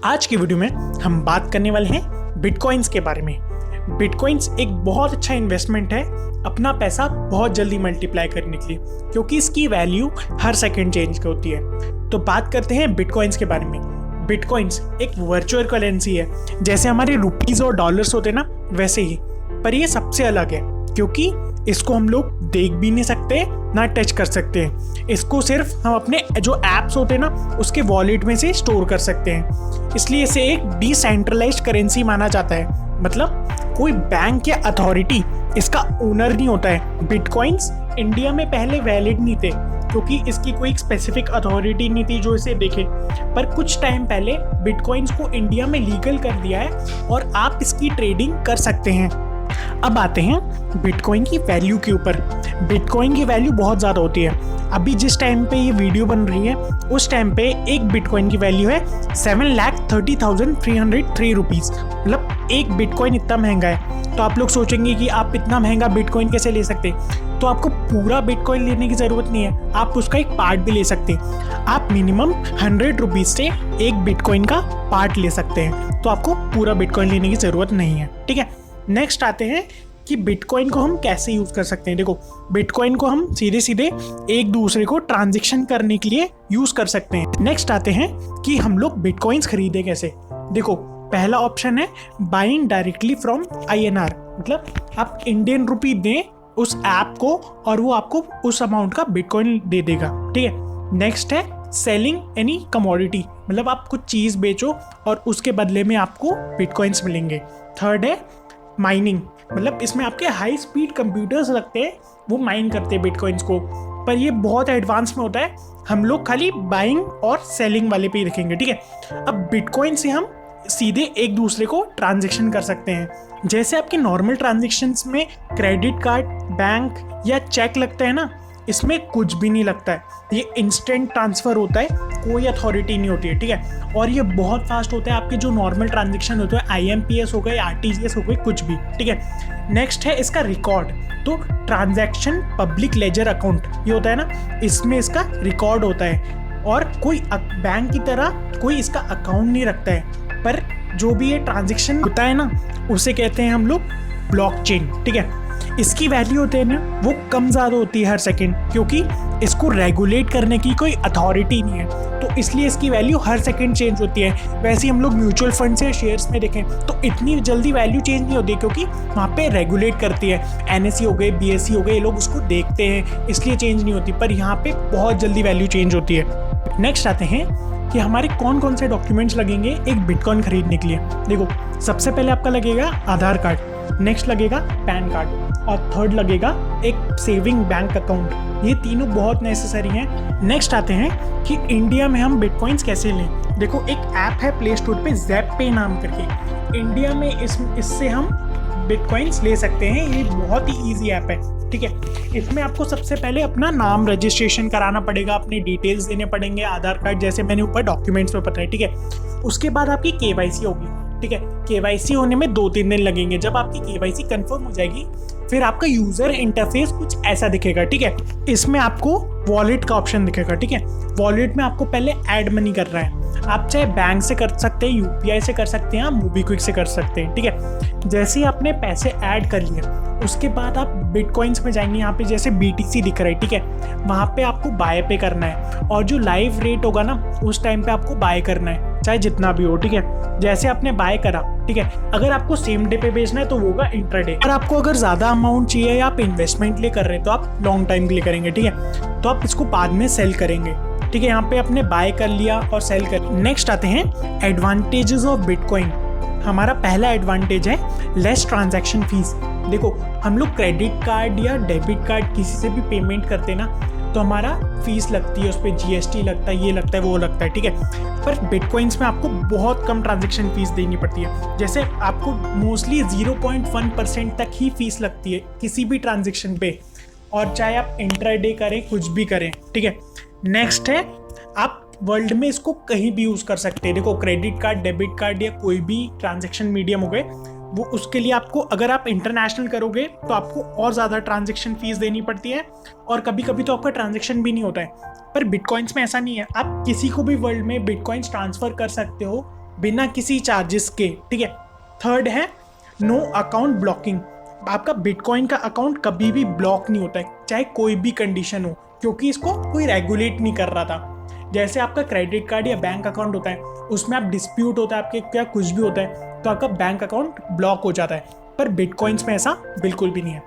आज की वीडियो में हम बात करने वाले हैं बिटकॉइंस के बारे में। बिटकॉइंस एक बहुत अच्छा इन्वेस्टमेंट है अपना पैसा बहुत जल्दी मल्टीप्लाई करने के लिए, क्योंकि इसकी वैल्यू हर सेकंड चेंज होती है। तो बात करते हैं बिटकॉइंस के बारे में। बिटकॉइंस एक वर्चुअल करेंसी है, जैसे हमारे रुपीज़ और डॉलर्स होते हैं ना, वैसे ही, पर ये सबसे अलग है क्योंकि इसको हम लोग देख भी नहीं सकते ना टच कर सकते हैं। इसको सिर्फ हम अपने जो ऐप्स होते हैं ना उसके वॉलेट में से स्टोर कर सकते हैं, इसलिए इसे एक डिसेंट्रलाइज्ड करेंसी माना जाता है। मतलब कोई बैंक या अथॉरिटी इसका ओनर नहीं होता है। बिटकॉइंस इंडिया में पहले वैलिड नहीं थे क्योंकि इसकी कोई स्पेसिफिक अथॉरिटी नहीं थी जो इसे देखे, पर कुछ टाइम पहले बिटकॉइंस को इंडिया में लीगल कर दिया है और आप इसकी ट्रेडिंग कर सकते हैं। अब आते हैं बिटकॉइन की वैल्यू के ऊपर। बिटकॉइन की वैल्यू बहुत ज़्यादा होती है। अभी जिस टाइम पे ये वीडियो बन रही है उस टाइम पे एक बिटकॉइन की वैल्यू है 7,30,303 रुपीज़। मतलब एक बिटकॉइन इतना महंगा है। तो आप लोग सोचेंगे कि आप इतना महंगा बिटकॉइन कैसे ले सकते हैं। तो आपको पूरा बिटकॉइन लेने की ज़रूरत नहीं है, आप उसका एक पार्ट भी ले सकते हैं। आप मिनिमम 100 रुपीज़ से एक बिटकॉइन का पार्ट ले सकते हैं, तो आपको पूरा बिटकॉइन लेने की ज़रूरत नहीं है। ठीक है, नेक्स्ट आते हैं कि बिटकॉइन को हम कैसे यूज़ कर सकते हैं। देखो, बिटकॉइन को हम सीधे सीधे एक दूसरे को ट्रांजैक्शन करने के लिए यूज़ कर सकते हैं। नेक्स्ट आते हैं कि हम लोग बिटकॉइंस खरीदे कैसे। देखो, पहला ऑप्शन है बाइंग डायरेक्टली फ्रॉम INR। मतलब आप इंडियन रुपी दें उस ऐप को और वो आपको उस अमाउंट का बिटकॉइन दे देगा। ठीक है, नेक्स्ट है सेलिंग एनी कमोडिटी। मतलब आप कुछ चीज़ बेचो और उसके बदले में आपको बिटकॉइंस मिलेंगे। थर्ड है माइनिंग। मतलब इसमें आपके हाई स्पीड कंप्यूटर्स लगते हैं, वो माइन करते हैं बिटकॉइंस को, पर ये बहुत एडवांस में होता है। हम लोग खाली बाइंग और सेलिंग वाले पे ही रखेंगे। ठीक है, अब बिटकॉइन से हम सीधे एक दूसरे को ट्रांजैक्शन कर सकते हैं। जैसे आपके नॉर्मल ट्रांजैक्शंस में क्रेडिट कार्ड, बैंक या चेक लगता है ना, इसमें कुछ भी नहीं लगता है। ये इंस्टेंट ट्रांसफ़र होता है, कोई अथॉरिटी नहीं होती है। ठीक है, और ये बहुत फास्ट होता है। आपके जो नॉर्मल ट्रांजैक्शन होते हैं IMPS हो गए, RTGS हो गए, कुछ भी। ठीक है, नेक्स्ट है इसका रिकॉर्ड। तो ट्रांजैक्शन पब्लिक लेजर अकाउंट ये होता है ना, इसमें इसका रिकॉर्ड होता है और कोई बैंक की तरह कोई इसका अकाउंट नहीं रखता है, पर जो भी ये ट्रांजैक्शन होता है ना उसे कहते हैं हम लोग ब्लॉकचेन। ठीक है, इसकी वैल्यू होती है ना वो कम ज़्यादा होती है हर सेकंड, क्योंकि इसको रेगुलेट करने की कोई अथॉरिटी नहीं है, तो इसलिए इसकी वैल्यू हर सेकंड चेंज होती है। वैसे ही हम लोग म्यूचुअल फंड्स या शेयर्स में देखें तो इतनी जल्दी वैल्यू चेंज नहीं होती, क्योंकि वहाँ पे रेगुलेट करती है। NSE हो गए, BSE हो गए, ये लोग उसको देखते हैं, इसलिए चेंज नहीं होती, पर यहाँ पे बहुत जल्दी वैल्यू चेंज होती है। नेक्स्ट आते हैं कि हमारे कौन कौन से डॉक्यूमेंट्स लगेंगे एक बिटकॉइन खरीदने के लिए। देखो, सबसे पहले आपका लगेगा आधार कार्ड, नेक्स्ट लगेगा पैन कार्ड और थर्ड लगेगा एक सेविंग बैंक अकाउंट। ये तीनों बहुत नेसेसरी हैं। नेक्स्ट आते हैं कि इंडिया में हम बिटकॉइंस कैसे लें। देखो, एक ऐप है प्ले स्टोर पे ZapPay नाम करके, इंडिया में इससे हम बिटकॉइंस ले सकते हैं। ये बहुत ही ईजी ऐप है। ठीक है, इसमें आपको सबसे पहले अपना नाम रजिस्ट्रेशन कराना पड़ेगा, अपने डिटेल्स देने पड़ेंगे, आधार कार्ड जैसे मैंने ऊपर डॉक्यूमेंट्स में बताया। ठीक है, उसके बाद आपकी KYC होगी। ठीक है, KYC होने में 2-3 दिन लगेंगे। जब आपकी KYC कंफर्म हो जाएगी फिर आपका यूज़र इंटरफेस कुछ ऐसा दिखेगा। ठीक है, इसमें आपको वॉलेट का ऑप्शन दिखेगा। ठीक है, वॉलेट में आपको पहले ऐड मनी करना है। आप चाहे बैंक से कर सकते हैं, UPI से कर सकते हैं, MobiKwik से कर सकते हैं। ठीक है, जैसे ही आपने पैसे ऐड कर लिए उसके बाद आप बिटकॉइंस में जाएंगे। यहाँ पे जैसे BTC दिख रहा है, ठीक है, वहाँ पे आपको बाय पे करना है और जो लाइव रेट होगा ना उस टाइम पे आपको बाय करना है, चाहे जितना भी हो। ठीक है, जैसे आपने बाय करा, ठीक है, अगर आपको सेम डे पे बेचना है तो वो होगा इंट्राडे। और आपको अगर ज़्यादा अमाउंट चाहिए या आप इन्वेस्टमेंट लिए कर रहे हैं तो आप लॉन्ग टाइम के लिए करेंगे। ठीक है, तो आप इसको बाद में सेल करेंगे। ठीक है, यहाँ पे आपने बाय कर लिया और सेल कर लिया। नेक्स्ट आते हैं एडवांटेजेस ऑफ बिटकॉइन। हमारा पहला एडवांटेज है लेस ट्रांजैक्शन फीस। देखो, हम लोग क्रेडिट कार्ड या डेबिट कार्ड किसी से भी पेमेंट करते हैं ना तो हमारा फीस लगती है, उस पर GST लगता है, ये लगता है, वो लगता है। ठीक है, पर बिटकॉइंस में आपको बहुत कम ट्रांजैक्शन फीस देनी पड़ती है। जैसे आपको मोस्टली 0.1% तक ही फीस लगती है किसी भी ट्रांजैक्शन पे, और चाहे आप इंट्राडे करें, कुछ भी करें। ठीक है, नेक्स्ट है आप वर्ल्ड में इसको कहीं भी यूज़ कर सकते हैं। देखो, क्रेडिट कार्ड, डेबिट कार्ड या कोई भी ट्रांजैक्शन मीडियम हो गए, वो उसके लिए आपको, अगर आप इंटरनेशनल करोगे तो आपको और ज़्यादा ट्रांजैक्शन फीस देनी पड़ती है, और कभी कभी तो आपका ट्रांजैक्शन भी नहीं होता है। पर बिटकॉइंस में ऐसा नहीं है, आप किसी को भी वर्ल्ड में बिटकॉइंस ट्रांसफ़र कर सकते हो बिना किसी चार्जेस के, ठीक है। थर्ड है नो अकाउंट ब्लॉकिंग। आपका बिटकॉइन का अकाउंट कभी भी ब्लॉक नहीं होता है, चाहे कोई भी कंडीशन हो, क्योंकि इसको कोई रेगुलेट नहीं कर रहा था। जैसे आपका क्रेडिट कार्ड या बैंक अकाउंट होता है, उसमें आप डिस्प्यूट होता है आपके, क्या कुछ भी होता है तो आपका बैंक अकाउंट ब्लॉक हो जाता है, पर बिटकॉइंस में ऐसा बिल्कुल भी नहीं है।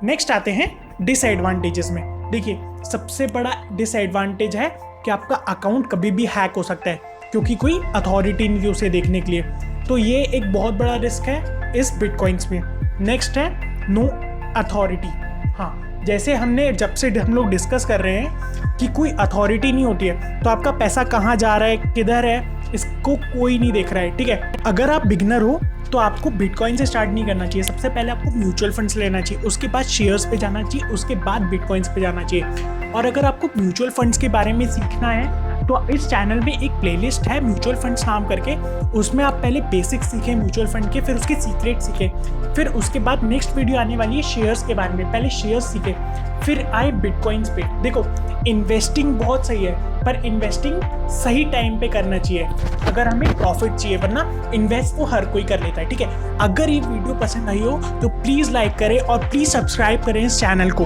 नेक्स्ट आते हैं डिसएडवांटेजेस में। देखिए, सबसे बड़ा डिसएडवांटेज है कि आपका अकाउंट कभी भी हैक हो सकता है, क्योंकि कोई अथॉरिटी नहीं है उसे देखने के लिए। तो ये एक बहुत बड़ा रिस्क है इस बिटकॉइंस में। नेक्स्ट है नो अथॉरिटी। हाँ, जैसे हमने जब से हम लोग डिस्कस कर रहे हैं कि कोई अथॉरिटी नहीं होती है, तो आपका पैसा कहाँ जा रहा है, किधर है, इसको कोई नहीं देख रहा है, ठीक है। अगर आप बिगनर हो तो आपको बिटकॉइन से स्टार्ट नहीं करना चाहिए। सबसे पहले आपको म्यूचुअल फंड्स लेना चाहिए, उसके बाद शेयर्स पे जाना चाहिए, उसके बाद बिटकॉइंस पे जाना चाहिए। और अगर आपको म्यूचुअल फंड्स के बारे में सीखना है तो इस चैनल में एक प्लेलिस्ट है म्यूचुअल फंड्स नाम करके, उसमें आप पहले बेसिक सीखें म्यूचुअल फंड के, फिर उसके सीक्रेट सीखें, फिर उसके बाद नेक्स्ट वीडियो आने वाली है शेयर्स के बारे में, पहले शेयर्स सीखें, फिर आए बिटकॉइंस पे। देखो, इन्वेस्टिंग बहुत सही है, पर इन्वेस्टिंग सही टाइम पे करना चाहिए अगर हमें प्रॉफिट चाहिए, वरना इन्वेस्ट तो हर कोई कर लेता है, ठीक है। अगर ये वीडियो पसंद आई हो तो प्लीज़ लाइक करें और प्लीज़ सब्सक्राइब करें इस चैनल को।